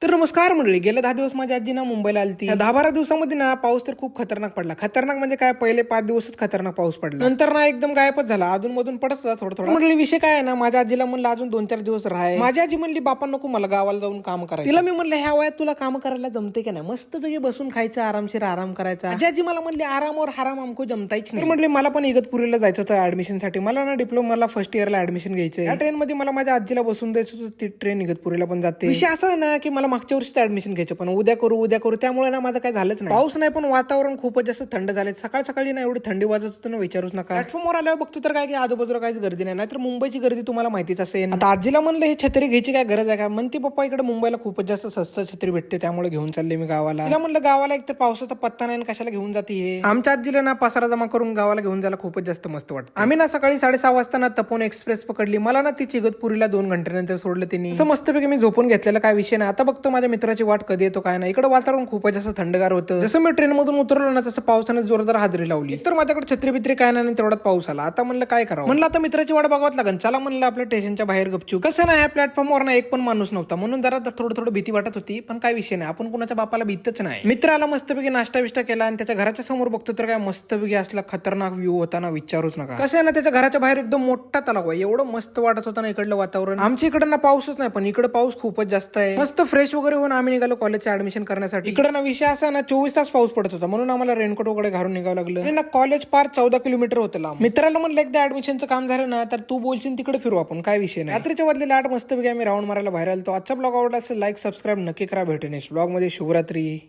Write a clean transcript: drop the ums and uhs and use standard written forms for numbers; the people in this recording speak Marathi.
तर नमस्कार मंडळी. गेल्या 10 दिवस माझी आजी ना मुंबईला आली. 10-12 दिवसामध्ये ना पाऊस तर खूप खतरनाक पडला. खतरनाक म्हणजे काय, पहिले 5 दिवसच खतरनाक पाऊस पडला, नंतर ना एकदम गायबच झाला. अजून मधून पडत होता थोडं थोडं. मंडळी विषय काय आहे ना, माझ्या आजीला म्हणलं अजून 2-4 दिवस राहाय. माझी आजी म्हणली बापा नको, मला गावाला जाऊन काम करायचं. तिला मी म्हणलं ह्या वयात तुला काम करायला जमते की नाही, मस्तपैकी बसून खायचं, आरामशीर आराम करायचा. आजी मला म्हणली आरामावर हराम आमको जमताच नाही. म्हटले मला पण इगतपुरीला जायचं होतं ऍडमिशन साठी. मला ना डिप्लोमाला फर्स्ट इयरला ऍडमिशन घ्यायचं. या ट्रेन मध्ये मला माझ्या आजीला बसून द्यायचं होतं. ती ट्रेन इगतपुरीला पण जाते. विषय असा आहे ना की मला मागच्या वर्षी ऍडमिशन घ्यायचं, पण उद्या करू त्यामुळे ना माझं काय झालंच नाही. पाऊस नाही, पण वातावरण खूपच जास्त थंड झाले. सकाळ सकाळी ना एवढी थंडी वाजत होतं ना, विचारूच नका. प्लॅटफॉर्मवर आल्यावर बघतो तर काय की आजूबाजूला काहीच गर्दी नाही. तर मुंबईची गर्दी तुम्हाला माहितीच असेल. आता आजीला म्हणलं हे छत्री घ्यायची काय गरज आहे का, म्हणते पप्पा इकडे मुंबईला खूपच जास्त स्वस्त छत्री भेटते, त्यामुळे घेऊन चालले मी गावाला. तिला म्हणलं गावाला एक तर पावसाचा पत्ता नाही, कशाला घेऊन जाते हे. आमच्या आजीला ना पसारा जमा करून गावाला घेऊन जायला खूपच जास्त मस्त वाटतं. आम्ही ना सकाळी 6:30 वाजता ना तपोन एक्सप्रेस पकडली. मला ना तिची इगतपुरीला 2 घंट्यानंतर सोडलं त्यांनी. असं मस्तपैकी मी झोपून घेतलेला, काय विषय नाही. आता बघतो माझ्या मित्राची वाट कधी येतो काय नाही. इकडे वातावरण खूपच जास्त थंडगार होतं. जसं मी ट्रेन मधून उतरलो ना, तसं पावसाने जोरदार हादरी लावली. तर माझ्याकडे छत्री बित्री काय नाही, तेवढ्यात पाऊस आला. आता म्हणलं काय करावं. म्हणलं आता मित्राची वाट बघावत लागेल. चला म्हणलं आपल्या स्टेशनच्या बाहेर गपचूप. कसं नाही, ह्या प्लॅटफॉर्मवर ना एक पण माणूस नव्हता, म्हणून जरा थोडं भीती वाटत होती. पण काय विषय नाही, आपण कुणाच्या बापाला भीतच नाही. मित्र आला, मस्तपैकी नाश्ता बिष्टा केला, आणि त्याच्या घराच्या समोर बघतो तर काय मस्तपैकी असला खतरनाक व्ह्यू होता ना, विचारूच नका. कसं आहे ना, त्याच्या घराच्या बाहेर एकदम मोठा तलाव आहे. एवढं मस्त वाटत होतं ना इकडलं वातावरण. आमच्या इकडे ना पाऊसच नाही, पण इकडे पाऊस खूपच जास्त आहे. मस्त फ्रेश वगैरे होऊन आम्ही निघालो कॉलेजचं ऍडमिशन करण्यासाठी. इकडे ना विषय असा ना, 24 तास पाऊस पडत होता, म्हणून आम्हाला रेनकोट वगैरे घालून निघावं लागलं. आणि ना कॉलेज पार 14 किलोमीटर होतं लांब. मित्राला म्हणलं एकदा ऍडमिशनचं काम झालं ना, तर तू बोलशील तिकडे फिरू आपण, काय विषय नाही. रात्रीच्या वाजले 8 मस्तपैकी आम्ही राऊंड मारायला बाहेर आलो. आजचा ब्लॉग आवडला असेल लाईक सबस्क्राईब नक्की करा. भेटू नेक्स्ट ब्लॉग मध्ये. शुभरात्री.